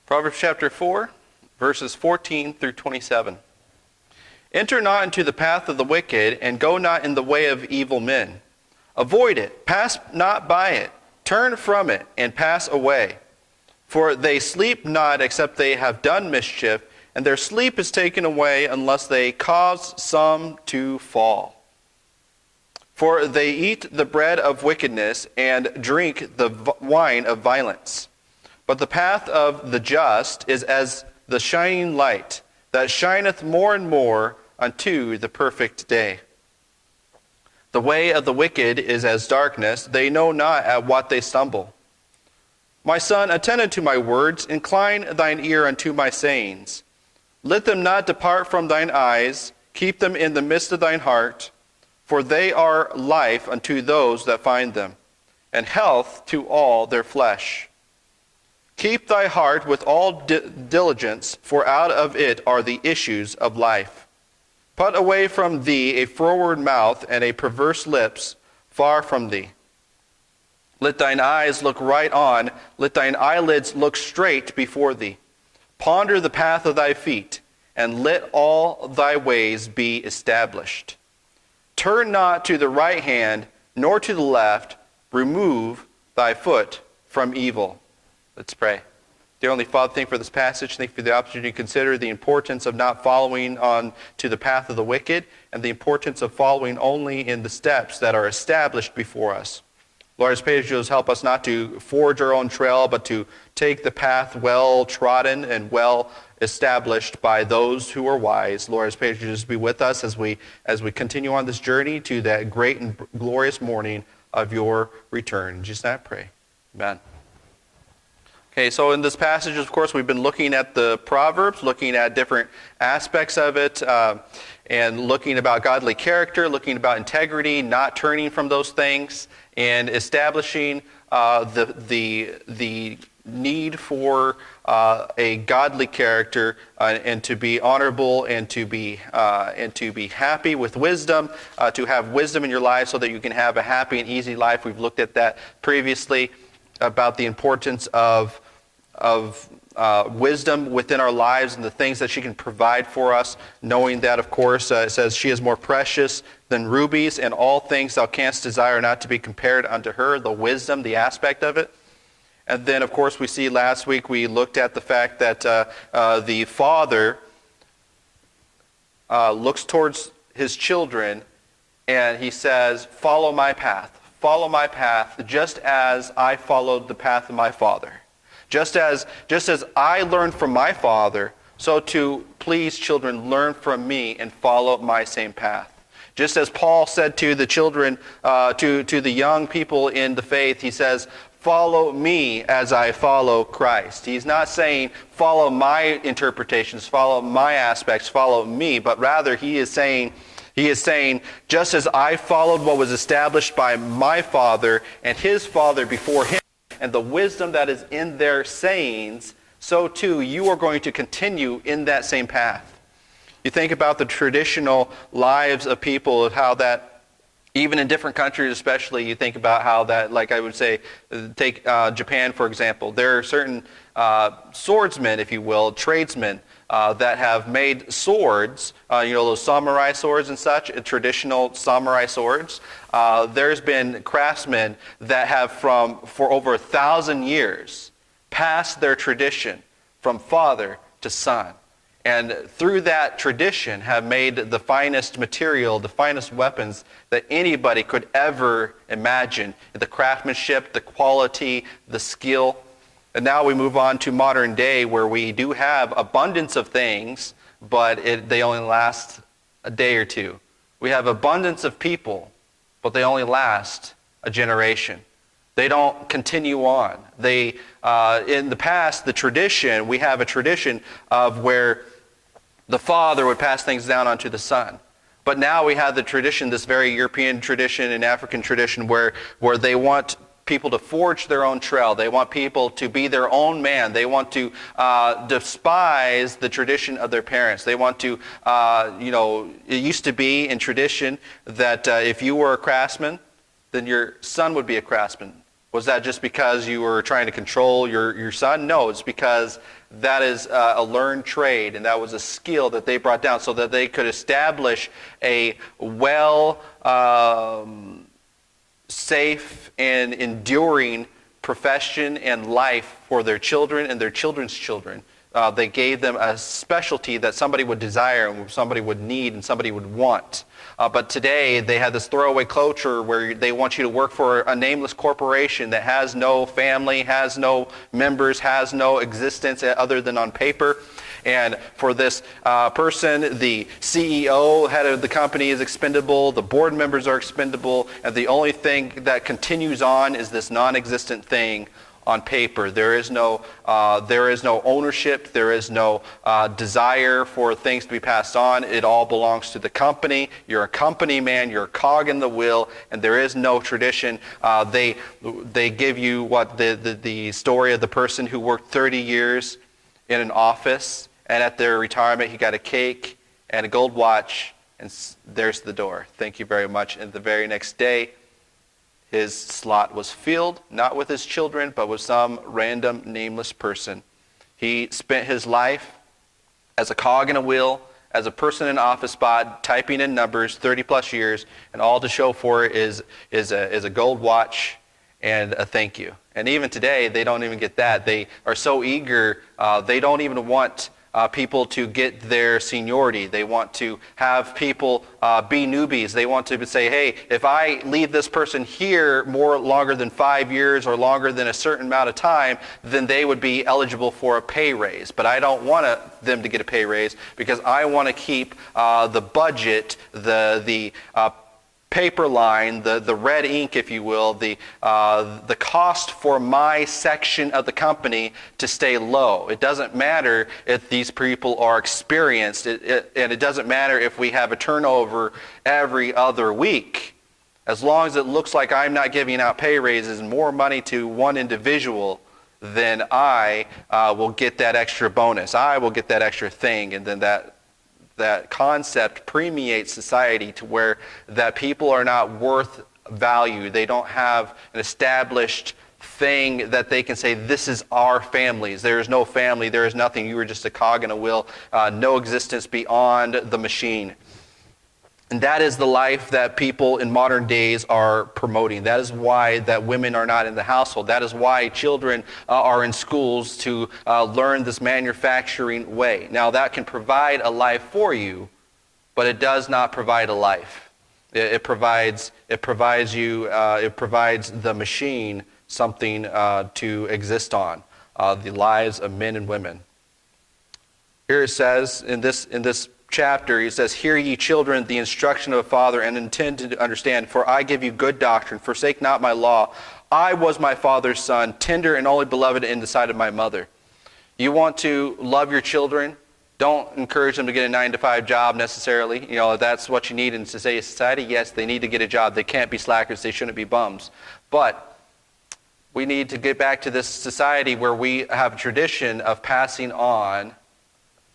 Proverbs chapter 4, verses 14 through 27. Enter not into the path of the wicked, and go not in the way of evil men. Avoid it, pass not by it, turn from it, and pass away. For they sleep not except they have done mischief, and their sleep is taken away unless they cause some to fall. For they eat the bread of wickedness, and drink the wine of violence. But the path of the just is as the shining light, that shineth more and more unto the perfect day. The way of the wicked is as darkness, they know not at what they stumble. My son, attend unto my words, incline thine ear unto my sayings. Let them not depart from thine eyes, keep them in the midst of thine heart, for they are life unto those that find them, and health to all their flesh. Keep thy heart with all diligence, for out of it are the issues of life. Put away from thee a froward mouth and a perverse lips far from thee. Let thine eyes look right on, let thine eyelids look straight before thee. Ponder the path of thy feet, and let all thy ways be established. Turn not to the right hand, nor to the left. Remove thy foot from evil. Let's pray. Dear Heavenly Father, thank you for this passage. Thank you for the opportunity to consider the importance of not following on to the path of the wicked, and the importance of following only in the steps that are established before us. Lord, as pages help us not to forge our own trail, but to take the path well trodden and well established by those who are wise. Lord, as pages be with us as we continue on this journey to that great and glorious morning of your return. In Jesus' name I pray. Amen. Okay, so in this passage, of course, we've been looking at the Proverbs, looking at different aspects of it, and looking about godly character, looking about integrity, not turning from those things, and establishing the need for a godly character and to be honorable and to be happy with wisdom, to have wisdom in your life so that you can have a happy and easy life. We've looked at that previously about the importance of wisdom within our lives and the things that she can provide for us, knowing that, of course, it says she is more precious than rubies, and all things thou canst desire not to be compared unto her, the wisdom, the aspect of it. And then, of course, we see last week we looked at the fact that the father looks towards his children and he says, follow my path, just as I followed the path of my father. Just as I learned from my father, so to please children, learn from me and follow my same path. Just as Paul said to the children, to the young people in the faith, he says, follow me as I follow Christ. He's not saying follow my interpretations, follow my aspects, follow me, but rather he is saying, just as I followed what was established by my father and his father before him, and the wisdom that is in their sayings, so too you are going to continue in that same path. You think about the traditional lives of people, of how that, even in different countries especially, you think about how that, like I would say, take Japan for example. There are certain swordsmen, if you will, tradesmen, that have made swords, those samurai swords and such, traditional samurai swords. There's been craftsmen that have for over 1,000 years passed their tradition from father to son. And through that tradition have made the finest material, the finest weapons that anybody could ever imagine. The craftsmanship, the quality, the skill. And now we move on to modern day where we do have abundance of things, but they only last a day or two. We have abundance of people, but they only last a generation. They don't continue on. In the past, we have a tradition of where the father would pass things down onto the son. But now we have the tradition, this very European tradition and African tradition, where they want people to forge their own trail. They want people to be their own man. They want to despise the tradition of their parents. They want to, it used to be in tradition that if you were a craftsman, then your son would be a craftsman. Was that just because you were trying to control your son? No, it's because that is a learned trade, and that was a skill that they brought down so that they could establish a safe and enduring profession and life for their children and their children's children. They gave them a specialty that somebody would desire and somebody would need and somebody would want. But today they have this throwaway culture where they want you to work for a nameless corporation that has no family, has no members, has no existence other than on paper. And for this person, the CEO, head of the company, is expendable, the board members are expendable, and the only thing that continues on is this non-existent thing on paper. There is no ownership. There is no desire for things to be passed on. It all belongs to the company. You're a company man. You're a cog in the wheel, and there is no tradition. They give you what the story of the person who worked 30 years in an office, and at their retirement he got a cake and a gold watch, and there's the door. Thank you very much. And the very next day, his slot was filled, not with his children, but with some random, nameless person. He spent his life as a cog in a wheel, as a person in an office spot, typing in numbers, 30-plus years, and all to show for it is a gold watch and a thank you. And even today, they don't even get that. They are so eager, they don't even want people to get their seniority. They want to have people be newbies. They want to say, hey, if I leave this person here longer than 5 years or longer than a certain amount of time, then they would be eligible for a pay raise. But I don't want them to get a pay raise because I want to keep the budget, the paper line, the red ink, if you will, the cost for my section of the company to stay low. It doesn't matter if these people are experienced, and it doesn't matter if we have a turnover every other week. As long as it looks like I'm not giving out pay raises and more money to one individual, then I will get that extra bonus. I will get that extra thing, and then that concept permeates society to where that people are not worth value. They don't have an established thing that they can say, this is our families. There is no family. There is nothing. You are just a cog in a wheel. No existence beyond the machine. And that is the life that people in modern days are promoting. That is why that women are not in the household. That is why children are in schools to learn this manufacturing way. Now that can provide a life for you, but it does not provide a life. It provides the machine something to exist on, the lives of men and women. Here it says in this chapter, he says, hear ye children the instruction of a father, and intend to understand, for I give you good doctrine. Forsake not my law. I was my father's son, tender and only beloved in the sight of my mother. You want to love your children? Don't encourage them to get a 9-to-5 job necessarily. You know, that's what you need in today's society. Yes, they need to get a job. They can't be slackers. They shouldn't be bums. But we need to get back to this society where we have a tradition of passing on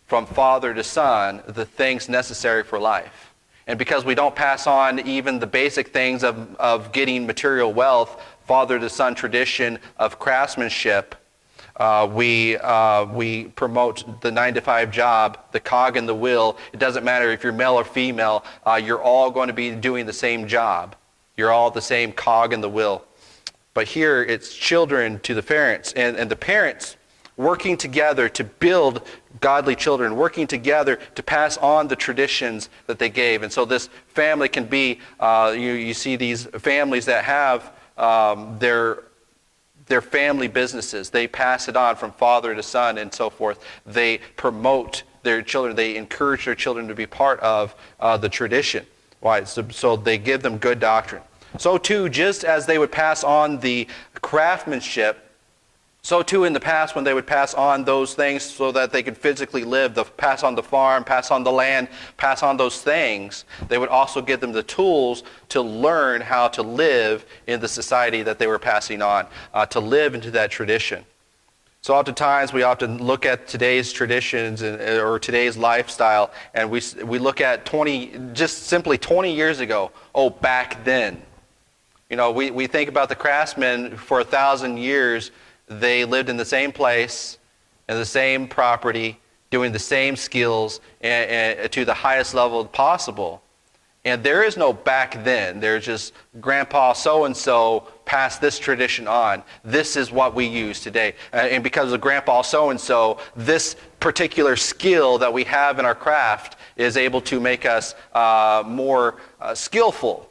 from father to son the things necessary for life. And because we don't pass on even the basic things of getting material wealth, father to son tradition of craftsmanship, we promote the 9-to-5 job, the cog in the wheel. It doesn't matter if you're male or female, you're all going to be doing the same job. You're all the same cog in the wheel. But here it's children to the parents, and the parents working together to build godly children, working together to pass on the traditions that they gave. And so this family can be, you see these families that have their family businesses. They pass it on from father to son and so forth. They promote their children. They encourage their children to be part of the tradition. Why? So they give them good doctrine. So too, just as they would pass on the craftsmanship, so too in the past when they would pass on those things so that they could physically live, pass on the farm, pass on the land, pass on those things, they would also give them the tools to learn how to live in the society that they were passing on, to live into that tradition. So oftentimes we often look at today's traditions or today's lifestyle, and we look at just simply 20 years ago, back then. We think about the craftsmen for 1,000 years. They lived in the same place, and the same property, doing the same skills and to the highest level possible. And there is no back then. There's just Grandpa so-and-so passed this tradition on. This is what we use today. And because of Grandpa so-and-so, this particular skill that we have in our craft is able to make us more skillful,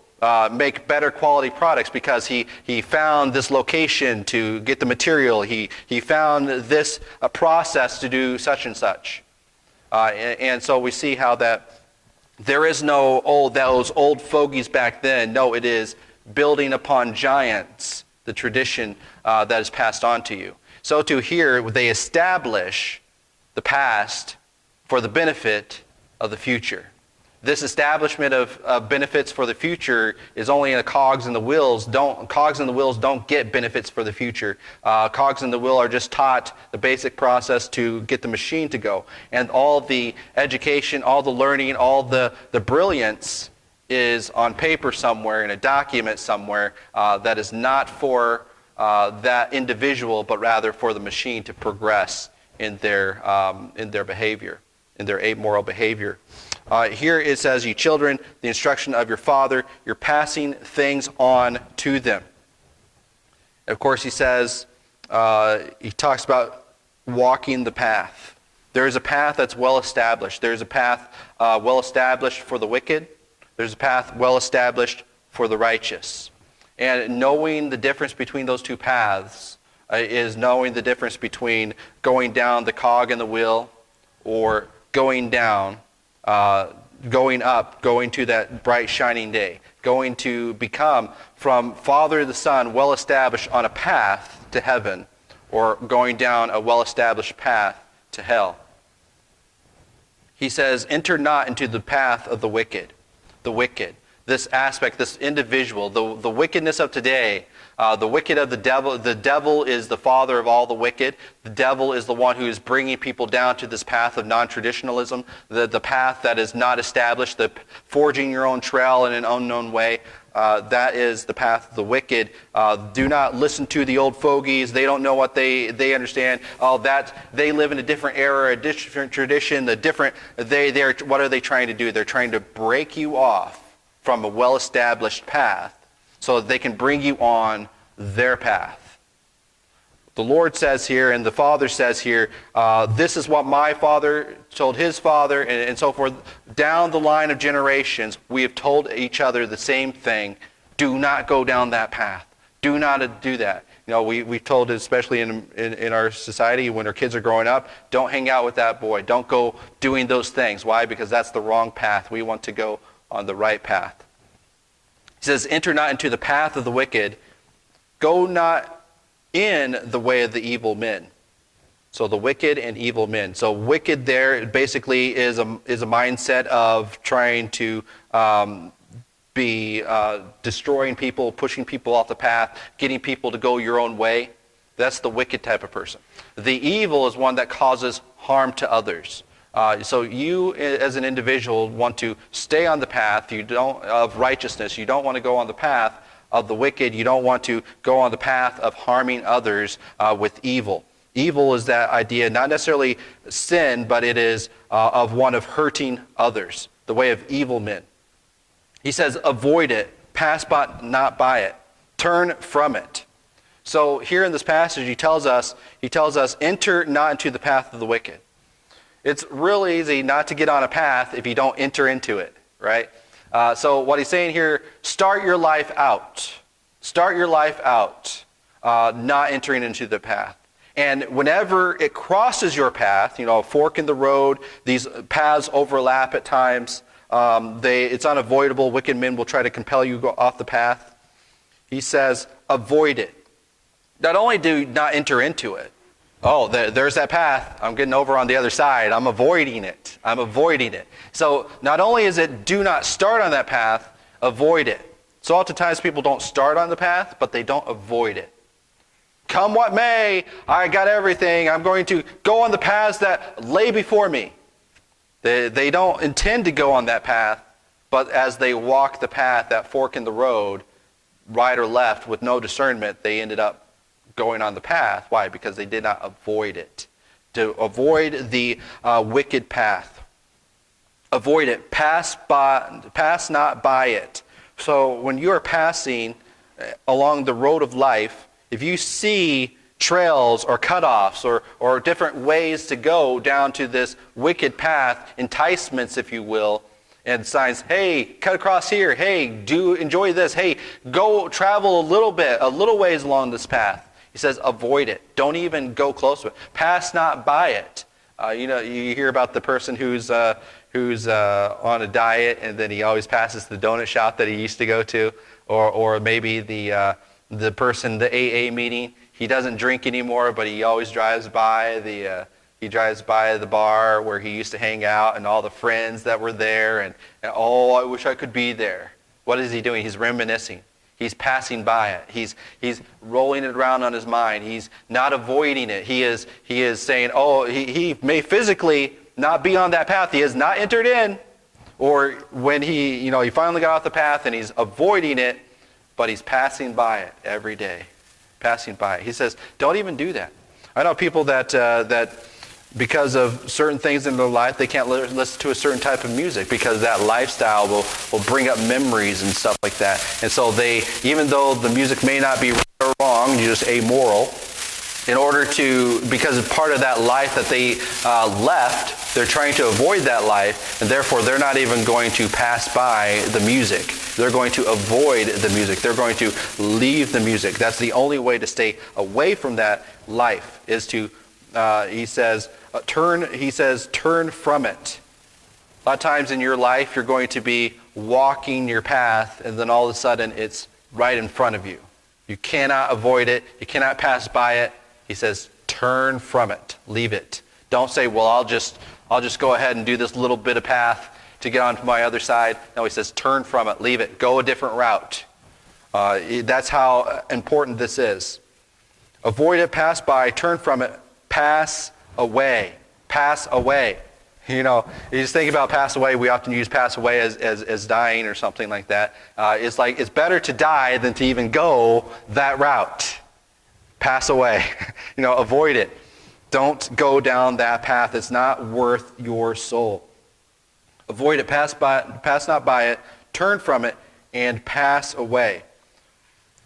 make better quality products because he found this location to get the material. He found this process to do such and such. And so we see how that there is no those old fogies back then. No, it is building upon giants, the tradition that is passed on to you. So to here, they establish the past for the benefit of the future. This establishment of benefits for the future is only in the cogs and the wheels. Cogs and the wheels don't get benefits for the future. Cogs and the wheel are just taught the basic process to get the machine to go. And all the education, all the learning, all the brilliance is on paper somewhere, in a document somewhere, that is not for that individual, but rather for the machine to progress in their behavior, in their amoral behavior. Here it says, "You children, the instruction of your father, you're passing things on to them." Of course, he says, he talks about walking the path. There is a path that's well established. There's a path well established for the wicked. There's a path well established for the righteous. And knowing the difference between those two paths is knowing the difference between going down the cog and the wheel or going down, going up, going to that bright shining day, going to become from father to son well established on a path to heaven, or going down a well established path to hell. He says, "Enter not into the path of the wicked." The wicked. This aspect, this individual, the wickedness of today, the wicked of the devil. The devil is the father of all the wicked. The devil is the one who is bringing people down to this path of non-traditionalism, the path that is not established, the forging your own trail in an unknown way. That is the path of the wicked. Do not listen to the old fogies. They don't know what they understand. They live in a different era, a different tradition. What are they trying to do? They're trying to break you off from a well-established path so that they can bring you on their path. The Lord says here, and the Father says here, this is what my father told his father, and so forth. Down the line of generations, we have told each other the same thing. Do not go down that path. Do not do that. We've told, especially in our society, when our kids are growing up, don't hang out with that boy. Don't go doing those things. Why? Because that's the wrong path. We want to go on the right path. He says, "Enter not into the path of the wicked. Go not in the way of the evil men." So the wicked and evil men. So wicked there basically is a mindset of trying to be destroying people, pushing people off the path, getting people to go your own way. That's the wicked type of person. The evil is one that causes harm to others. So you, as an individual, want to stay on the path of righteousness. You don't want to go on the path of the wicked. You don't want to go on the path of harming others with evil. Evil is that idea, not necessarily sin, but it is of one of hurting others, the way of evil men. He says, avoid it, pass not by it, turn from it. So here in this passage, he tells us, enter not into the path of the wicked. It's real easy not to get on a path if you don't enter into it, right? So what he's saying here, start your life out. Start your life out, not entering into the path. And whenever it crosses your path, a fork in the road, these paths overlap at times. It's unavoidable. Wicked men will try to compel you to go off the path. He says, avoid it. Not only do not enter into it. Oh, there's that path. I'm getting over on the other side. I'm avoiding it. So not only is it do not start on that path, avoid it. So oftentimes people don't start on the path, but they don't avoid it. Come what may, I got everything. I'm going to go on the paths that lay before me. They don't intend to go on that path, but as they walk the path, that fork in the road, right or left with no discernment, they ended up going on the path. Why? Because they did not avoid it. To avoid the wicked path. Avoid it. Pass not by it. So when you are passing along the road of life, if you see trails or cutoffs or different ways to go down to this wicked path, enticements, if you will, and signs, hey, cut across here, hey, do enjoy this, hey, go travel a little ways along this path. He says, avoid it. Don't even go close to it. Pass not by it. You hear about the person who's on a diet, and then he always passes the donut shop that he used to go to, or maybe the person, the AA meeting. He doesn't drink anymore, but he always drives by the bar where he used to hang out and all the friends that were there, and oh, I wish I could be there. What is he doing? He's reminiscing. He's passing by it. He's rolling it around on his mind. He's not avoiding it. He is saying, oh, he may physically not be on that path. He has not entered in. Or when he finally got off the path and he's avoiding it, but he's passing by it every day. Passing by it. He says, don't even do that. I know people that because of certain things in their life, they can't listen to a certain type of music because that lifestyle will bring up memories and stuff like that. And so they, even though the music may not be right or wrong, you're just amoral, because part of that life that they left, they're trying to avoid that life, and therefore they're not even going to pass by the music. They're going to avoid the music. They're going to leave the music. That's the only way to stay away from that life, is to, he says, turn from it. A lot of times in your life, you're going to be walking your path, and then all of a sudden, it's right in front of you. You cannot avoid it. You cannot pass by it. He says, turn from it. Leave it. Don't say, well, I'll just go ahead and do this little bit of path to get onto my other side. No, he says, turn from it. Leave it. Go a different route. That's how important this is. Avoid it, pass by, turn from it, pass away. Pass away. You just think about pass away. We often use pass away as dying or something like that. It's like it's better to die than to even go that route. Pass away. Avoid it. Don't go down that path. It's not worth your soul. Avoid it. Pass not by it. Turn from it and pass away.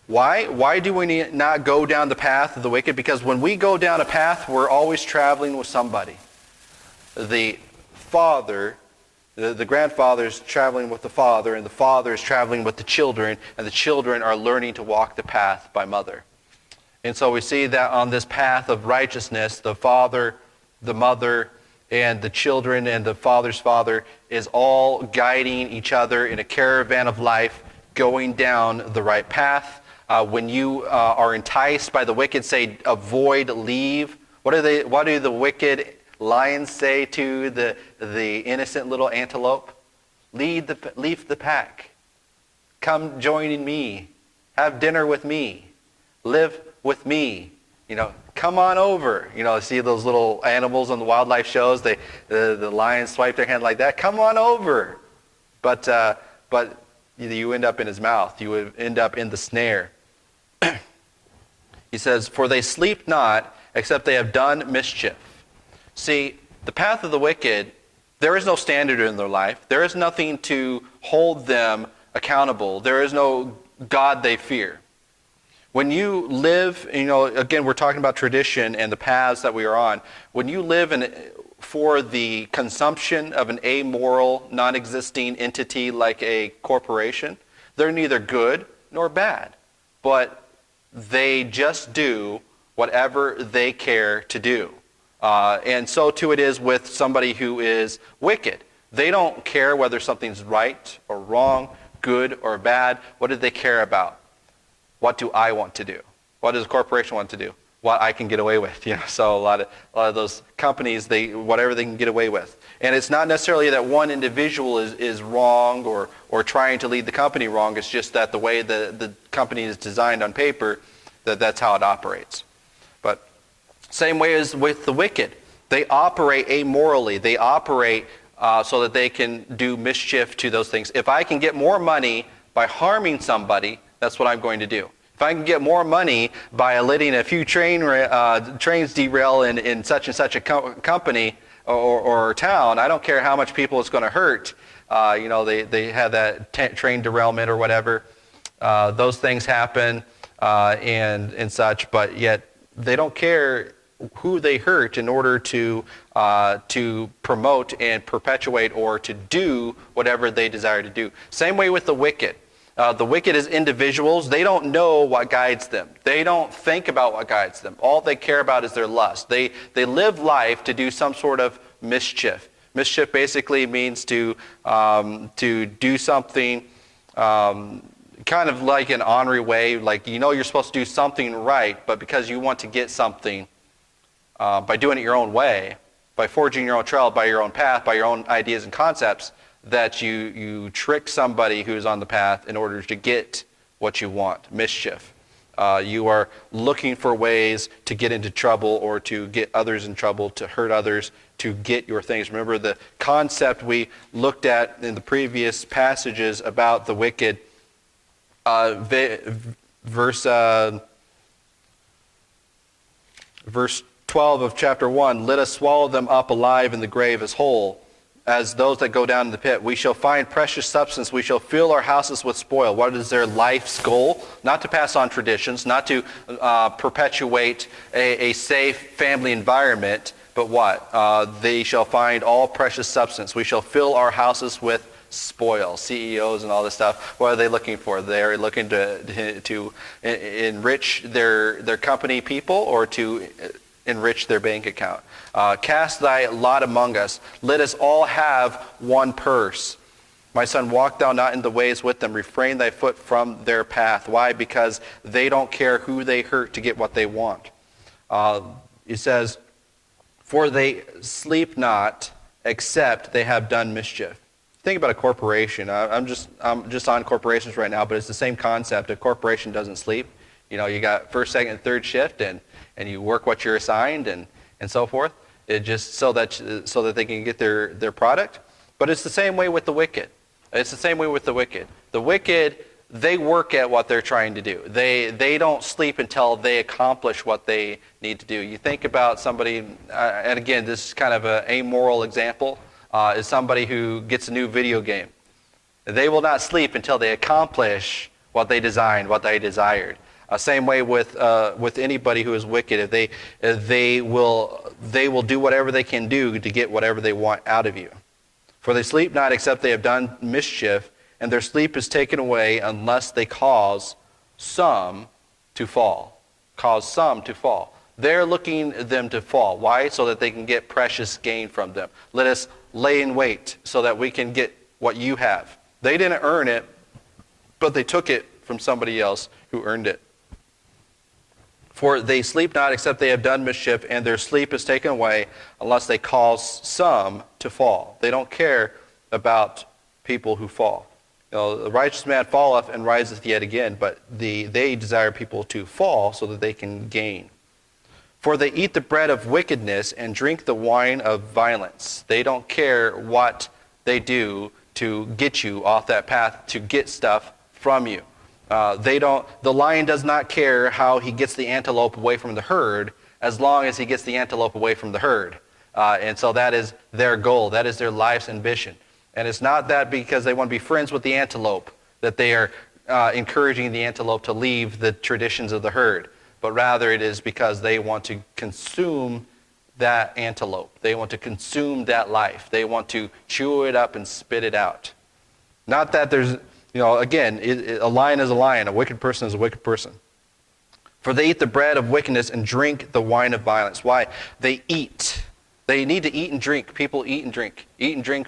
Why? Why do we not go down the path of the wicked? Because when we go down a path, we're always traveling with somebody. The father, the grandfather is traveling with the father, and the father is traveling with the children, and the children are learning to walk the path by mother. And so we see that on this path of righteousness, the father, the mother, and the children, and the father's father is all guiding each other in a caravan of life, going down the right path. When you are enticed by the wicked, say, avoid, leave. What do the wicked lions say to the innocent little antelope? Leave the pack. Come join me. Have dinner with me. Live with me. Come on over. See those little animals on the wildlife shows. The lions swipe their hand like that. Come on over. But you end up in his mouth. You would end up in the snare. He says, for they sleep not, except they have done mischief. See, the path of the wicked, there is no standard in their life. There is nothing to hold them accountable. There is no God they fear. When you live, again, we're talking about tradition and the paths that we are on. When you live for the consumption of an amoral, non-existing entity like a corporation, they're neither good nor bad. But they just do whatever they care to do. And so too it is with somebody who is wicked. They don't care whether something's right or wrong, good or bad. What do they care about? What do I want to do? What does a corporation want to do? What I can get away with. So a lot of those companies, whatever they can get away with. And it's not necessarily that one individual is wrong or trying to lead the company wrong. It's just that the way the company is designed on paper, that's how it operates. But same way as with the wicked. They operate amorally. They operate so that they can do mischief to those things. If I can get more money by harming somebody, that's what I'm going to do. If I can get more money by letting a few trains derail in such and such a company or town, I don't care how much people it's going to hurt. They have that train derailment or whatever. Those things happen and such, but yet they don't care who they hurt in order to promote and perpetuate or to do whatever they desire to do. Same way with the wicked. The wicked as individuals, they don't know what guides them. They don't think about what guides them. All they care about is their lust. They live life to do some sort of mischief. Mischief basically means to do something kind of like an honorary way, like you're supposed to do something right, but because you want to get something by doing it your own way, by forging your own trail, by your own path, by your own ideas and concepts, that you trick somebody who's on the path in order to get what you want, mischief. You are looking for ways to get into trouble or to get others in trouble, to hurt others, to get your things. Remember the concept we looked at in the previous passages about the wicked. Verse 12 of chapter 1, let us swallow them up alive in the grave as whole, as those that go down in the pit. We shall find precious substance. We shall fill our houses with spoil. What is their life's goal? Not to pass on traditions, not to perpetuate a safe family environment, but what? They shall find all precious substance. We shall fill our houses with spoil. CEOs and all this stuff, what are they looking for? They're looking to enrich their company people or to enrich their bank account. Cast thy lot among us. Let us all have one purse. My son, walk thou not in the ways with them. Refrain thy foot from their path. Why? Because they don't care who they hurt to get what they want. It says, for they sleep not, except they have done mischief. Think about a corporation. I'm just on corporations right now, but it's the same concept. A corporation doesn't sleep. You got first, second, and third shift, and you work what you're assigned, and so forth. It just so that they can get their product. But it's the same way with the wicked. It's the same way with the wicked. The wicked, they work at what they're trying to do. They don't sleep until they accomplish what they need to do. You think about somebody, and again, this is kind of an amoral example, is somebody who gets a new video game. They will not sleep until they accomplish what they designed, what they desired. Same way with anybody who is wicked. If they will do whatever they can do to get whatever they want out of you. For they sleep not except they have done mischief, and their sleep is taken away unless they cause some to fall. Cause some to fall. They're looking them to fall. Why? So that they can get precious gain from them. Let us lay in wait so that we can get what you have. They didn't earn it, but they took it from somebody else who earned it. For they sleep not except they have done mischief, and their sleep is taken away unless they cause some to fall. They don't care about people who fall. The righteous man falleth and riseth yet again, but they desire people to fall so that they can gain. For they eat the bread of wickedness and drink the wine of violence. They don't care what they do to get you off that path, to get stuff from you. The lion does not care how he gets the antelope away from the herd, as long as he gets the antelope away from the herd. And so that is their goal. That is their life's ambition. And it's not that because they want to be friends with the antelope that they are encouraging the antelope to leave the traditions of the herd, but rather it is because they want to consume that antelope. They want to consume that life. They want to chew it up and spit it out. Not that there's, again, a lion is a lion. A wicked person is a wicked person. For they eat the bread of wickedness and drink the wine of violence. Why? They eat. They need to eat and drink. People eat and drink. Eat and drink,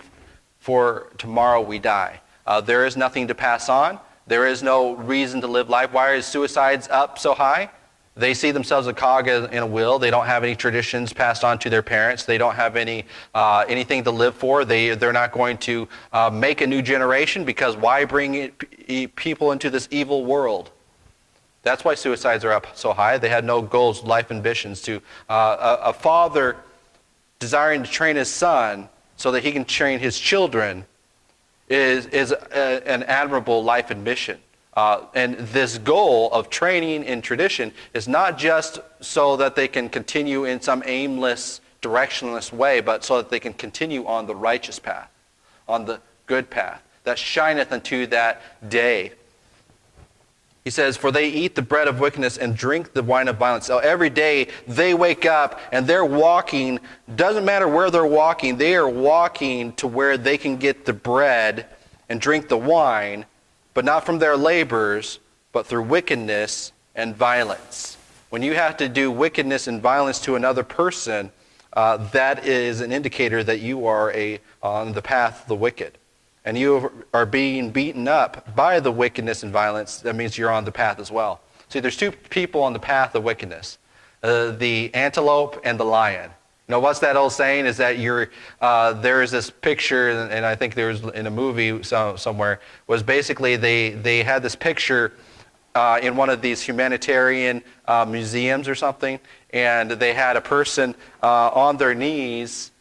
for tomorrow we die. There is nothing to pass on. There is no reason to live life. Why is suicides up so high? They see themselves a cog in a wheel. They don't have any traditions passed on to their parents. They don't have anything to live for. They're not going to make a new generation, because why bring people into this evil world? That's why suicides are up so high. They had no goals, life ambitions. A father desiring to train his son so that he can train his children is an admirable life ambition. And this goal of training in tradition is not just so that they can continue in some aimless, directionless way, but so that they can continue on the righteous path, on the good path, that shineth unto that day. He says, for they eat the bread of wickedness and drink the wine of violence. So every day they wake up and they're walking, doesn't matter where they're walking, they are walking to where they can get the bread and drink the wine, but not from their labors, but through wickedness and violence. When you have to do wickedness and violence to another person, that is an indicator that you are on the path of the wicked. And you are being beaten up by the wickedness and violence, that means you're on the path as well. See, there's two people on the path of wickedness, the antelope and the lion. You know, what's that old saying is that there is this picture, and I think there was in a movie somewhere, was basically they had this picture in one of these humanitarian museums or something, and they had a person on their knees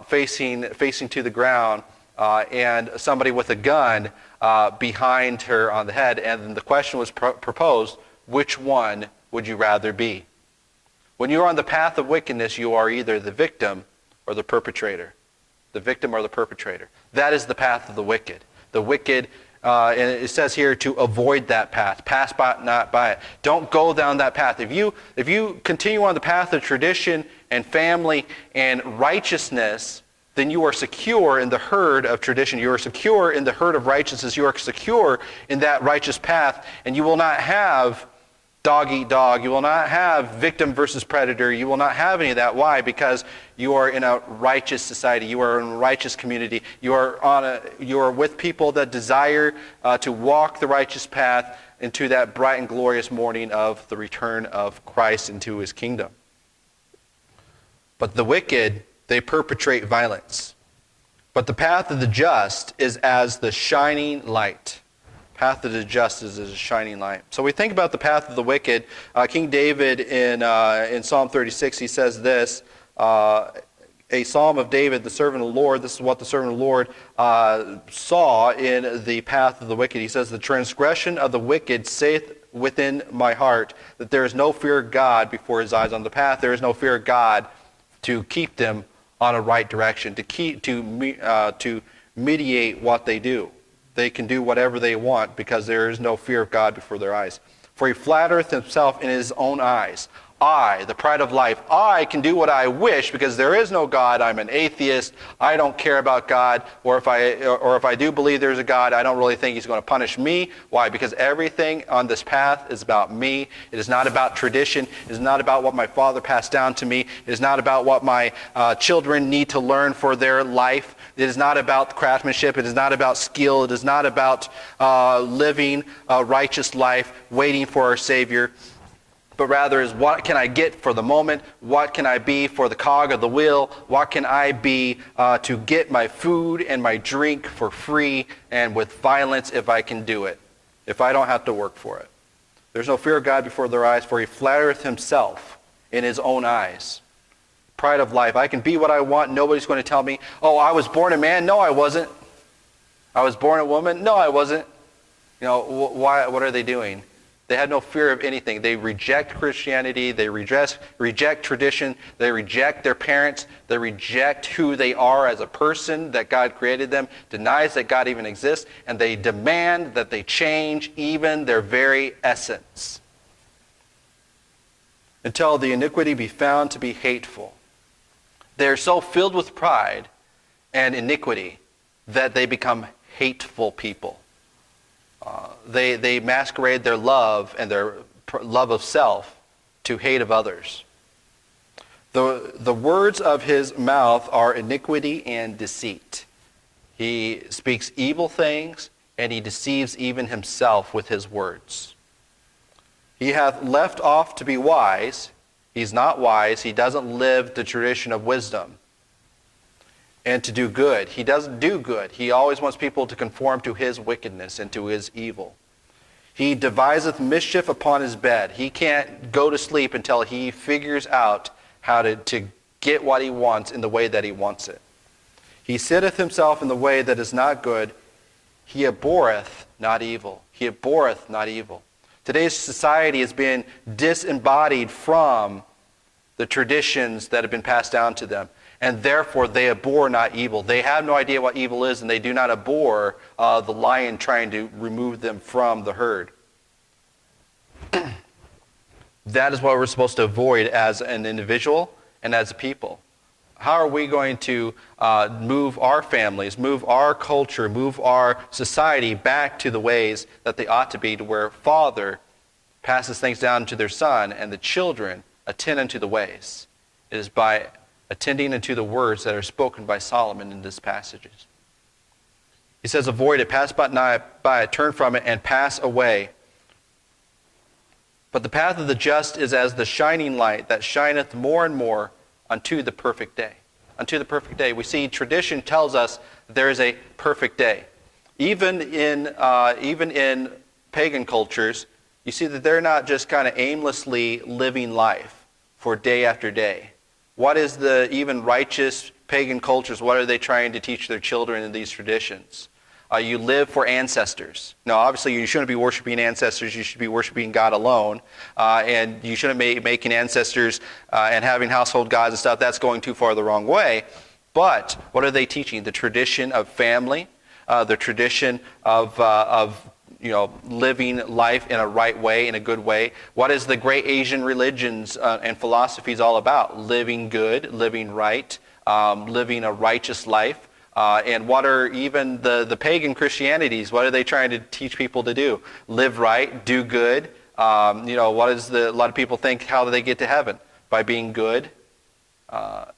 facing to the ground, and somebody with a gun behind her on the head, and the question was proposed, which one would you rather be? When you are on the path of wickedness, you are either the victim or the perpetrator. The victim or the perpetrator. That is the path of the wicked. The wicked, and it says here to avoid that path. Pass by, not by it. Don't go down that path. If you continue on the path of tradition and family and righteousness, then you are secure in the herd of tradition. You are secure in the herd of righteousness. You are secure in that righteous path, and you will not have dog eat dog. You will not have victim versus predator. You will not have any of that. Why? Because you are in a righteous society. You are in a righteous community. You are with people that desire to walk the righteous path into that bright and glorious morning of the return of Christ into his kingdom. But the wicked, they perpetrate violence. But the path of the just is as the shining light. Path of the just is a shining light. So we think about the path of the wicked. King David in Psalm 36, he says this, a psalm of David, the servant of the Lord. This is what the servant of the Lord saw in the path of the wicked. He says, the transgression of the wicked saith within my heart that there is no fear of God before his eyes on the path. There is no fear of God to keep them on a right direction, to mediate what they do. They can do whatever they want because there is no fear of God before their eyes. For he flattereth himself in his own eyes. I, the pride of life, I can do what I wish because there is no God. I'm an atheist. I don't care about God. Or if I do believe there's a God, I don't really think he's going to punish me. Why? Because everything on this path is about me. It is not about tradition. It is not about what my father passed down to me. It is not about what my children need to learn for their life. It is not about craftsmanship. It is not about skill. It is not about living a righteous life, waiting for our Savior. But rather is what can I get for the moment? What can I be for the cog of the wheel? What can I be to get my food and my drink for free and with violence if I can do it, if I don't have to work for it? There's no fear of God before their eyes, for he flattereth himself in his own eyes. Pride of life. I can be what I want. Nobody's going to tell me, oh, I was born a man. No, I wasn't. I was born a woman. No, I wasn't. You know, why? What are they doing? They had no fear of anything. They reject Christianity. They reject tradition. They reject their parents. They reject who they are as a person, that God created them, denies that God even exists, and they demand that they change even their very essence until the iniquity be found to be hateful. They are so filled with pride and iniquity that they become hateful people. They masquerade their love and their love of self to hate of others. The words of his mouth are iniquity and deceit. He speaks evil things, and he deceives even himself with his words. He hath left off to be wise. He's not wise. He doesn't live the tradition of wisdom. And to do good. He doesn't do good. He always wants people to conform to his wickedness and to his evil. He deviseth mischief upon his bed. He can't go to sleep until he figures out how to get what he wants in the way that he wants it. He sitteth himself in the way that is not good. He abhorreth not evil. He abhorreth not evil. Today's society is being disembodied from the traditions that have been passed down to them. And therefore they abhor not evil. They have no idea what evil is, and they do not abhor the lion trying to remove them from the herd. That is what we're supposed to avoid as an individual and as a people. How are we going to move our families, move our culture, move our society back to the ways that they ought to be, to where Father passes things down to their Son and the children attend unto the ways? It is by attending unto the words that are spoken by Solomon in these passages. He says, avoid it, pass but not by it, turn from it, and pass away. But the path of the just is as the shining light that shineth more and more unto the perfect day. Unto the perfect day. We see tradition tells us there is a perfect day. Even in pagan cultures, you see that they're not just kind of aimlessly living life for day after day. What is the even righteous pagan cultures, what are they trying to teach their children in these traditions? You live for ancestors. Now, obviously, you shouldn't be worshiping ancestors. You should be worshiping God alone. And you shouldn't be making ancestors and having household gods and stuff. That's going too far the wrong way. But what are they teaching? The tradition of family, the tradition of living life in a right way, in a good way. What is the great Asian religions and philosophies all about? Living good, living right, living a righteous life. And what are even the pagan Christianities? What are they trying to teach people to do? Live right, do good. What is a lot of people think, how do they get to heaven? By being good.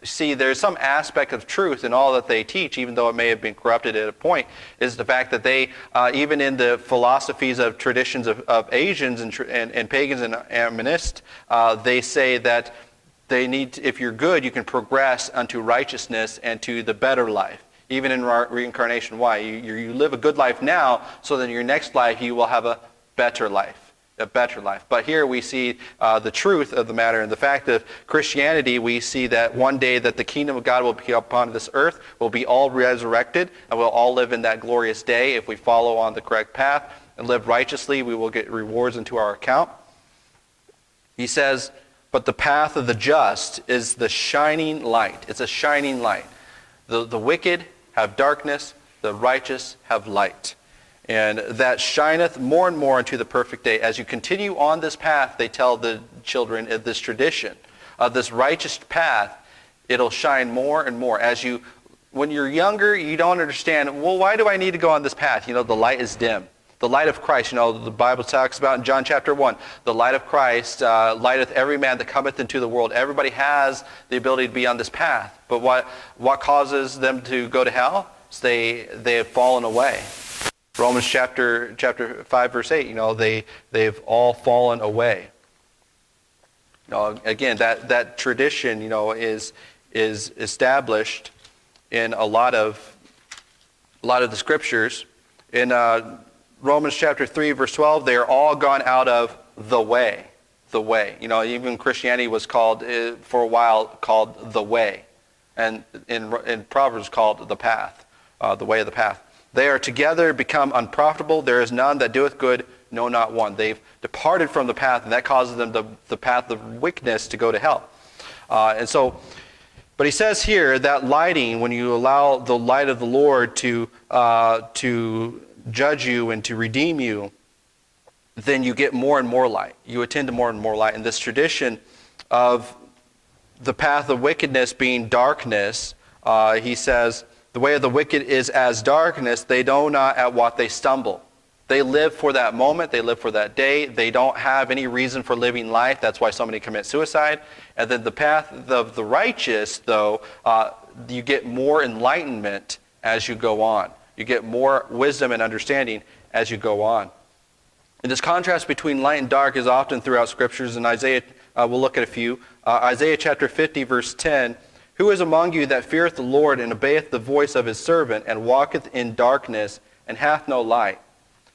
See, there's some aspect of truth in all that they teach, even though it may have been corrupted at a point, is the fact that they, even in the philosophies of traditions of Asians and pagans and Amonists, they say that they need, if you're good, you can progress unto righteousness and to the better life. Even in reincarnation, why? You live a good life now, so that in your next life you will have a better life. A better life. But here we see the truth of the matter. And the fact of Christianity, we see that one day that the kingdom of God will be upon this earth, will be all resurrected, and we'll all live in that glorious day. If we follow on the correct path and live righteously, we will get rewards into our account. He says, but the path of the just is the shining light. It's a shining light. The wicked have darkness, the righteous have light. And that shineth more and more unto the perfect day. As you continue on this path, they tell the children of this tradition, of this righteous path, it'll shine more and more. When you're younger, you don't understand, well, why do I need to go on this path? The light is dim. The light of Christ, the Bible talks about in John chapter 1, the light of Christ lighteth every man that cometh into the world. Everybody has the ability to be on this path. But what causes them to go to hell? They have fallen away. Romans chapter 5, verse 8, they've all fallen away. Again, that tradition, is established in a lot of the scriptures. In Romans chapter 3, verse 12, they are all gone out of the way. The way. Even Christianity was called, for a while, called the way. And in Proverbs called the path, the way of the path. They are together become unprofitable. There is none that doeth good, no, not one. They've departed from the path, and that causes them the path of wickedness to go to hell. But he says here that lighting, when you allow the light of the Lord to judge you and to redeem you, then you get more and more light. You attend to more and more light. And this tradition of the path of wickedness being darkness, he says, the way of the wicked is as darkness. They know not at what they stumble. They live for that moment. They live for that day. They don't have any reason for living life. That's why so many commit suicide. And then the path of the righteous, though, you get more enlightenment as you go on. You get more wisdom and understanding as you go on. And this contrast between light and dark is often throughout scriptures. In Isaiah, we'll look at a few. Isaiah chapter 50, verse 10, who is among you that feareth the Lord and obeyeth the voice of his servant and walketh in darkness and hath no light?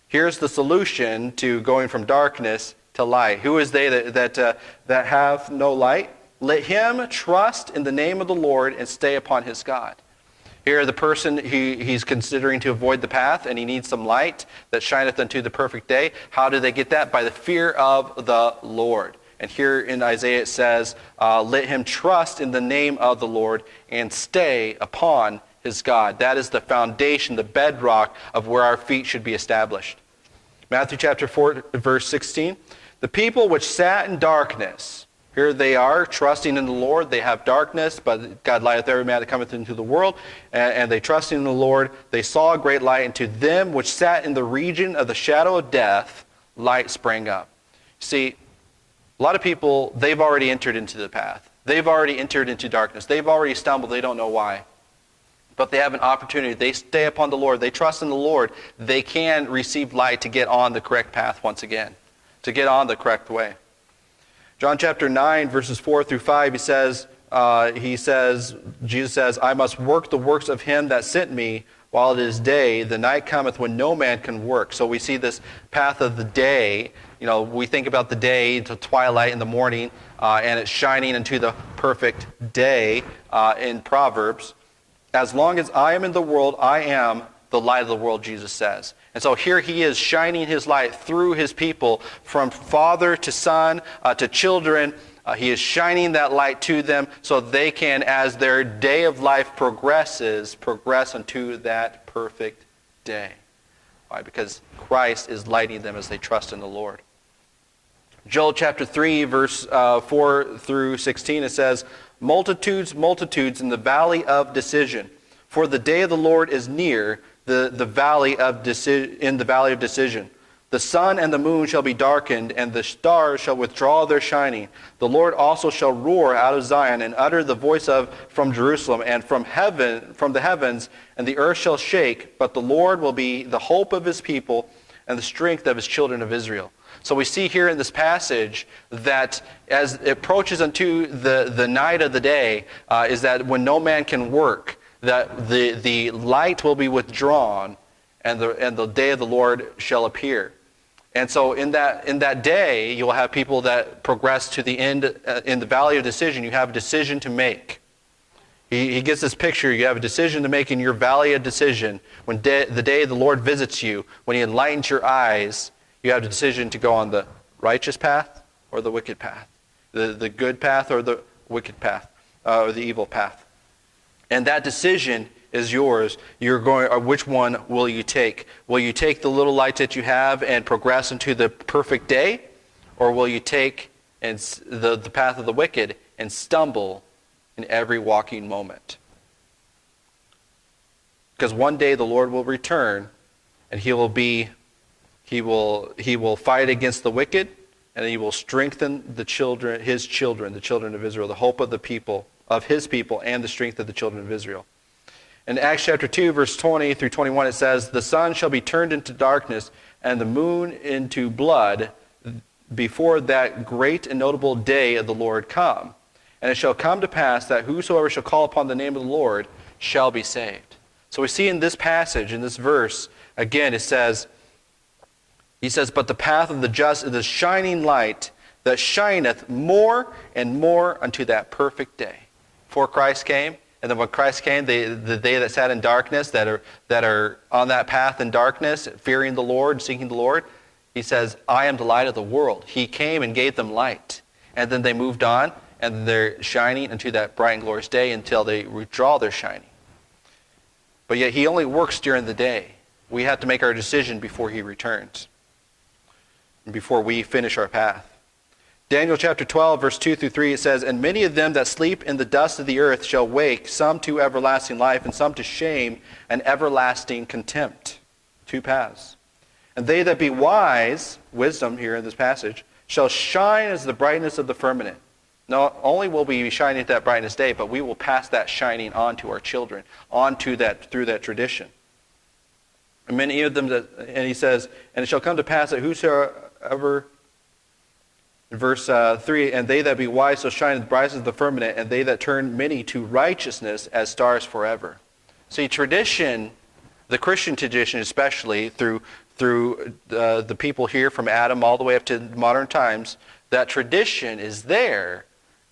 Here's the solution to going from darkness to light. Who is they that have no light? Let him trust in the name of the Lord and stay upon his God. Here the person, he's considering to avoid the path, and he needs some light that shineth unto the perfect day. How do they get that? By the fear of the Lord. And here in Isaiah it says, let him trust in the name of the Lord and stay upon his God. That is the foundation, the bedrock of where our feet should be established. Matthew chapter 4, verse 16. The people which sat in darkness, here they are, trusting in the Lord. They have darkness, but God lighteth every man that cometh into the world. And they trust in the Lord. They saw a great light, and to them which sat in the region of the shadow of death, light sprang up. See, a lot of people, they've already entered into the path. They've already entered into darkness. They've already stumbled. They don't know why. But they have an opportunity. They stay upon the Lord. They trust in the Lord. They can receive light to get on the correct path once again, to get on the correct way. John chapter 9, verses 4 through 5, Jesus says, I must work the works of him that sent me while it is day. The night cometh when no man can work. So we see this path of the day. We think about the day to twilight in the morning, and it's shining into the perfect day in Proverbs. As long as I am in the world, I am the light of the world, Jesus says. And so here he is shining his light through his people, from father to son to children. He is shining that light to them so they can, as their day of life progresses, progress unto that perfect day. Why? Because Christ is lighting them as they trust in the Lord. Joel chapter 3, verse 4 through 16, it says, multitudes, multitudes in the valley of decision. For the day of the Lord is near, in the valley of decision. The sun and the moon shall be darkened, and the stars shall withdraw their shining. The Lord also shall roar out of Zion, and utter the voice from Jerusalem, and from the heavens, and the earth shall shake. But the Lord will be the hope of his people, and the strength of his children of Israel. So we see here in this passage that as it approaches unto the night of the day, is that when no man can work, that the light will be withdrawn, and the day of the Lord shall appear. And so in that day, you'll have people that progress to the end in the valley of decision. You have a decision to make. He gets this picture. You have a decision to make in your valley of decision. When the day the Lord visits you, when he enlightens your eyes, you have a decision to go on the righteous path or the wicked path, the good path or the wicked path, or the evil path. And that decision is yours. Which one will you take? Will you take the little light that you have and progress into the perfect day? Or will you take the path of the wicked and stumble in every walking moment? Because one day the Lord will return, and he will fight against the wicked, and he will strengthen his children, the children of Israel, the hope of his people, and the strength of the children of Israel. In Acts chapter 2, verse 20 through 21, it says, the sun shall be turned into darkness, and the moon into blood, before that great and notable day of the Lord come. And it shall come to pass that whosoever shall call upon the name of the Lord shall be saved. So we see in this passage, in this verse, again, he says, but the path of the just is the shining light that shineth more and more unto that perfect day. Before Christ came, and then when Christ came, the day that sat in darkness, that are on that path in darkness, fearing the Lord, seeking the Lord, he says, I am the light of the world. He came and gave them light. And then they moved on, and they're shining into that bright and glorious day until they withdraw their shining. But yet he only works during the day. We have to make our decision before he returns, and before we finish our path. Daniel chapter 12, verse 2 through 3, it says, and many of them that sleep in the dust of the earth shall wake, some to everlasting life, and some to shame and everlasting contempt. Two paths. And they that be wise, wisdom here in this passage, shall shine as the brightness of the firmament. Not only will we be shining at that brightness day, but we will pass that shining on to our children, through that tradition. And many of them, and he says, and it shall come to pass that whosoever, in verse 3, and they that be wise shall shine as the brightness of the firmament, and they that turn many to righteousness as stars forever. See, tradition, the Christian tradition especially, through the people here from Adam all the way up to modern times, that tradition is there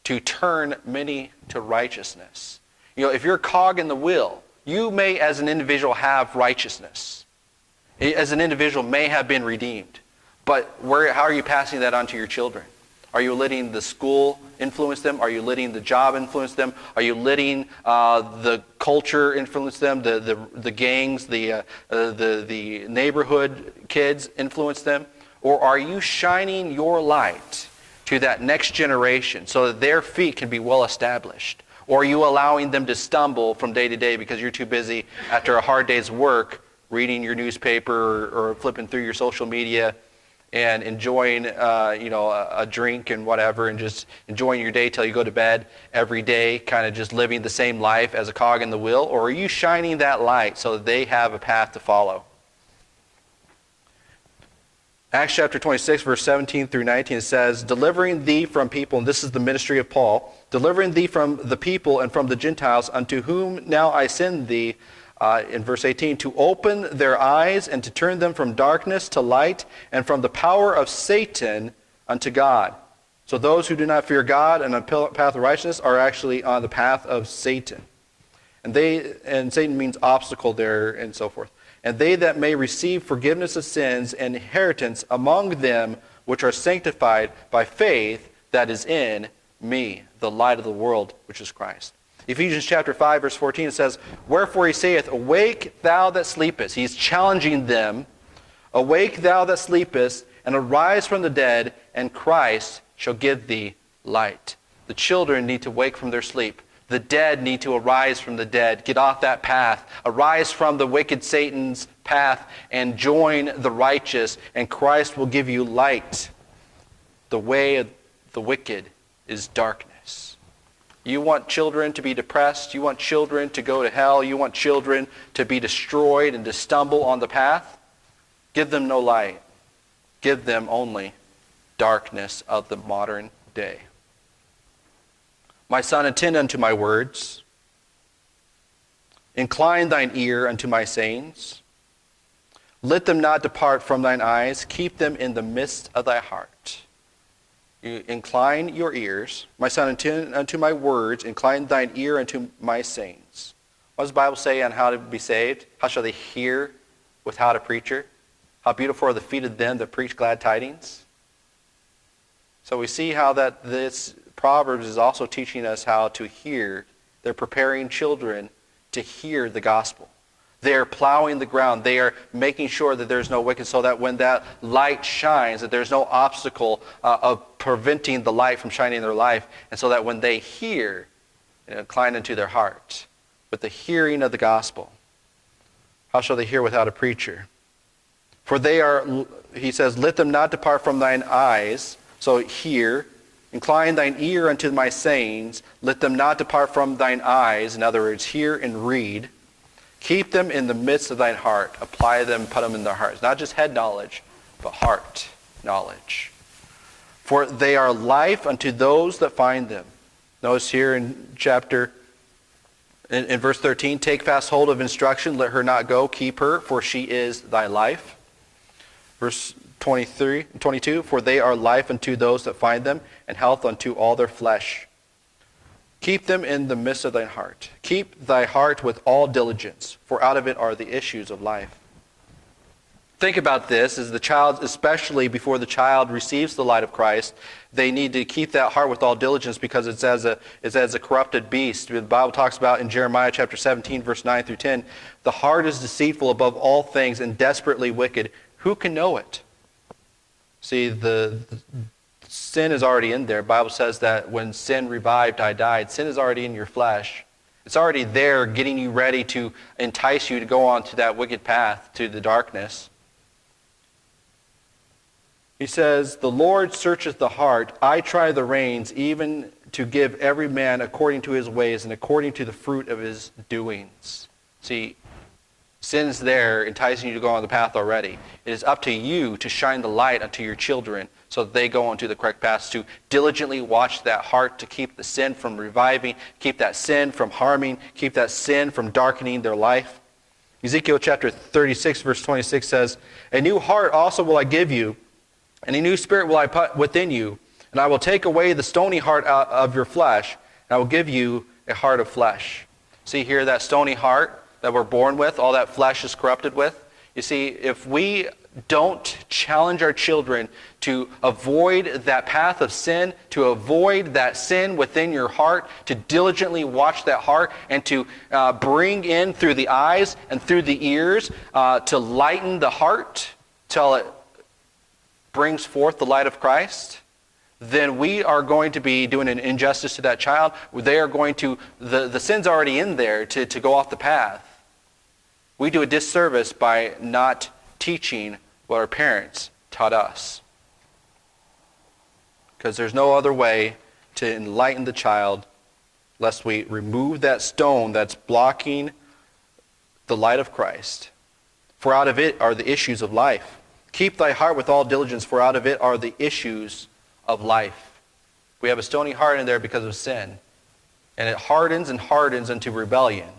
to turn many to righteousness. If you're a cog in the wheel, You may, as an individual, have righteousness. As an individual, may have been redeemed. But how are you passing that on to your children? Are you letting the school influence them? Are you letting the job influence them? Are you letting the culture influence them? The gangs, the neighborhood kids influence them? Or are you shining your light to that next generation so that their feet can be well established? Or are you allowing them to stumble from day to day because you're too busy after a hard day's work reading your newspaper or flipping through your social media and enjoying a drink and whatever, and just enjoying your day till you go to bed every day, kind of just living the same life as a cog in the wheel? Or are you shining that light so that they have a path to follow? Acts chapter 26, verse 17 through 19 says, delivering thee from people, and this is the ministry of Paul, delivering thee from the people and from the Gentiles, unto whom now I send thee, in verse 18, to open their eyes and to turn them from darkness to light and from the power of Satan unto God. So those who do not fear God and on the path of righteousness are actually on the path of Satan. And Satan means obstacle there and so forth. And they that may receive forgiveness of sins and inheritance among them which are sanctified by faith that is in me, the light of the world, which is Christ. Ephesians chapter 5, verse 14 says, wherefore he saith, awake thou that sleepest. He's challenging them. Awake thou that sleepest, and arise from the dead, and Christ shall give thee light. The children need to wake from their sleep. The dead need to arise from the dead. Get off that path. Arise from the wicked Satan's path and join the righteous, and Christ will give you light. The way of the wicked is darkness. You want children to be depressed. You want children to go to hell. You want children to be destroyed and to stumble on the path. Give them no light. Give them only darkness of the modern day. My son, attend unto my words. Incline thine ear unto my sayings. Let them not depart from thine eyes. Keep them in the midst of thy heart. You incline your ears. My son, attend unto my words. Incline thine ear unto my sayings. What does the Bible say on how to be saved? How shall they hear without a preacher? How beautiful are the feet of them that preach glad tidings. So we see how that this Proverbs is also teaching us how to hear. They're preparing children to hear the gospel. They are plowing the ground. They are making sure that there's no wicked, so that when that light shines, that there's no obstacle of preventing the light from shining in their life. And so that when they hear, incline into their heart with the hearing of the gospel. How shall they hear without a preacher? For they are, he says, let them not depart from thine eyes. So hear. Incline thine ear unto my sayings. Let them not depart from thine eyes. In other words, hear and read. Keep them in the midst of thine heart. Apply them, put them in their hearts. Not just head knowledge, but heart knowledge. For they are life unto those that find them. Notice here in verse 13, take fast hold of instruction, let her not go, keep her, for she is thy life. Verse 22, for they are life unto those that find them, and health unto all their flesh. Keep them in the midst of thine heart. Keep thy heart with all diligence, for out of it are the issues of life. Think about this, as the child, especially before the child receives the light of Christ, they need to keep that heart with all diligence, because it's as a corrupted beast. The Bible talks about in Jeremiah chapter 17, verse 9 through 10, the heart is deceitful above all things and desperately wicked. Who can know it? See, the sin is already in there. The Bible says that when sin revived, I died. Sin is already in your flesh. It's already there, getting you ready to entice you to go on to that wicked path, to the darkness. He says, the Lord searcheth the heart. I try the reins, even to give every man according to his ways and according to the fruit of his doings. See, sin's there, enticing you to go on the path already. It is up to you to shine the light unto your children so that they go onto the correct path, to diligently watch that heart, to keep the sin from reviving, keep that sin from harming, keep that sin from darkening their life. Ezekiel chapter 36, verse 26 says, a new heart also will I give you, and a new spirit will I put within you, and I will take away the stony heart out of your flesh, and I will give you a heart of flesh. See here, that stony heart that we're born with, all that flesh is corrupted with. You see, if we don't challenge our children to avoid that path of sin, to avoid that sin within your heart, to diligently watch that heart, and to bring in through the eyes and through the ears to lighten the heart till it brings forth the light of Christ, then we are going to be doing an injustice to that child. They are going to, the sin's already in there to go off the path. We do a disservice by not teaching what our parents taught us. Because there's no other way to enlighten the child lest we remove that stone that's blocking the light of Christ. For out of it are the issues of life. Keep thy heart with all diligence, for out of it are the issues of life. We have a stony heart in there because of sin. And it hardens and hardens into rebellion.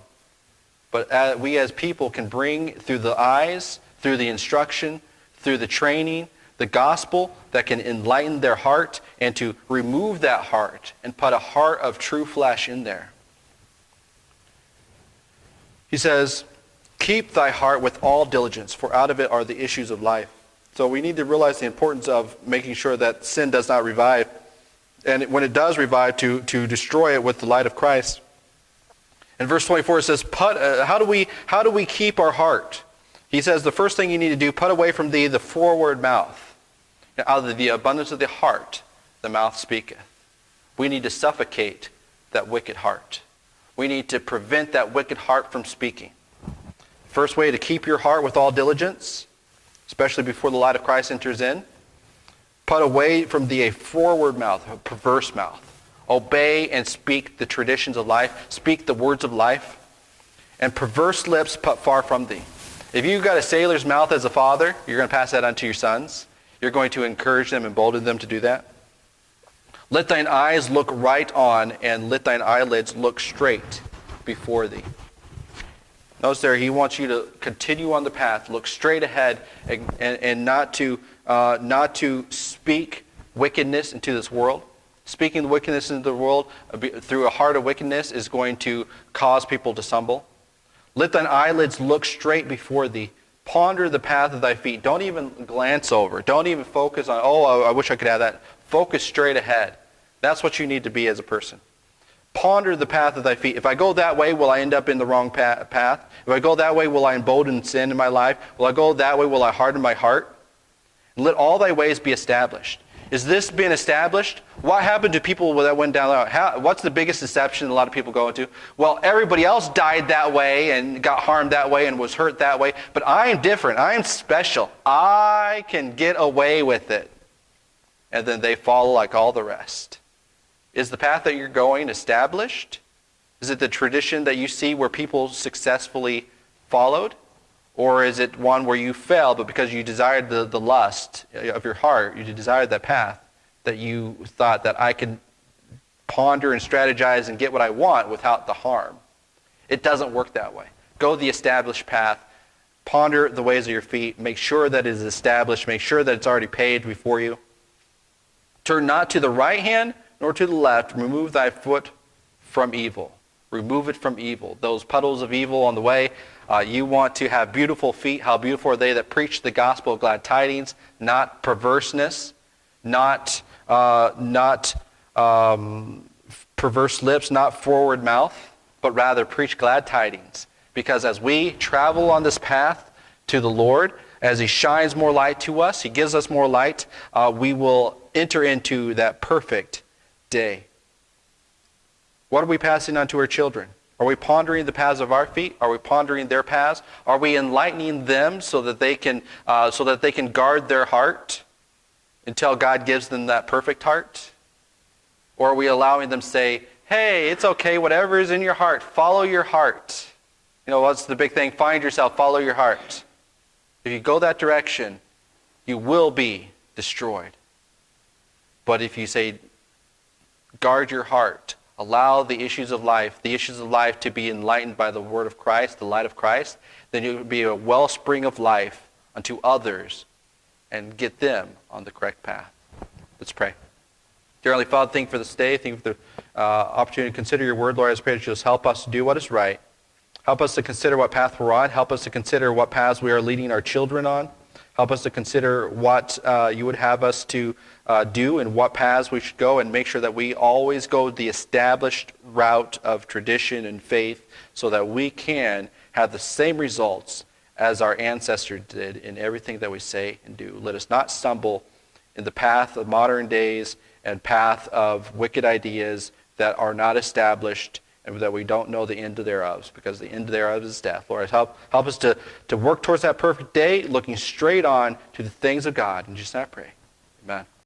But we as people can bring through the eyes, through the instruction, through the training, the gospel that can enlighten their heart and to remove that heart and put a heart of true flesh in there. He says, keep thy heart with all diligence, for out of it are the issues of life. So we need to realize the importance of making sure that sin does not revive. And when it does revive, to destroy it with the light of Christ. In verse 24 it says, how do we keep our heart? He says the first thing you need to do, put away from thee the forward mouth. Out of the abundance of the heart, the mouth speaketh. We need to suffocate that wicked heart. We need to prevent that wicked heart from speaking. First way to keep your heart with all diligence, especially before the light of Christ enters in, put away from thee a forward mouth, a perverse mouth. Obey and speak the traditions of life. Speak the words of life. And perverse lips put far from thee. If you've got a sailor's mouth as a father, you're going to pass that on to your sons. You're going to encourage them, embolden them to do that. Let thine eyes look right on, and let thine eyelids look straight before thee. Notice there, he wants you to continue on the path, look straight ahead, and not to speak wickedness into this world. Speaking the wickedness into the world through a heart of wickedness is going to cause people to stumble. Let thine eyelids look straight before thee. Ponder the path of thy feet. Don't even glance over. Don't even focus on, I wish I could have that. Focus straight ahead. That's what you need to be as a person. Ponder the path of thy feet. If I go that way, will I end up in the wrong path? If I go that way, will I embolden sin in my life? Will I go that way, will I harden my heart? And let all thy ways be established. Is this being established? What happened to people that went down? What's the biggest deception a lot of people go into? Well, everybody else died that way and got harmed that way and was hurt that way, but I am different. I am special. I can get away with it. And then they follow like all the rest. Is the path that you're going established? Is it the tradition that you see where people successfully followed? Or is it one where you fell, but because you desired the lust of your heart, you desired that path, that you thought that I could ponder and strategize and get what I want without the harm? It doesn't work that way. Go the established path. Ponder the ways of your feet. Make sure that it is established. Make sure that it's already paved before you. Turn not to the right hand nor to the left. Remove thy foot from evil. Remove it from evil. Those puddles of evil on the way. You want to have beautiful feet. How beautiful are they that preach the gospel of glad tidings, not perverseness, not perverse lips, not forward mouth, but rather preach glad tidings. Because as we travel on this path to the Lord, as He shines more light to us, He gives us more light, we will enter into that perfect day. What are we passing on to our children? Are we pondering the paths of our feet? Are we pondering their paths? Are we enlightening them so that they can guard their heart until God gives them that perfect heart? Or are we allowing them to say, hey, it's okay, whatever is in your heart, follow your heart. You know, what's the big thing? Find yourself, follow your heart. If you go that direction, you will be destroyed. But if you say, guard your heart, allow the issues of life to be enlightened by the word of Christ, the light of Christ, then you will be a wellspring of life unto others and get them on the correct path. Let's pray. Dear Heavenly Father, thank you for this day. Thank you for the opportunity to consider your word. Lord, I just pray that you'll just help us to do what is right. Help us to consider what path we're on. Help us to consider what paths we are leading our children on. Help us to consider what you would have us to do and what paths we should go, and make sure that we always go the established route of tradition and faith so that we can have the same results as our ancestors did in everything that we say and do. Let us not stumble in the path of modern days and path of wicked ideas that are not established and that we don't know the end thereof, because the end thereof is death. Lord, help us to work towards that perfect day, looking straight on to the things of God. And just I pray. Amen.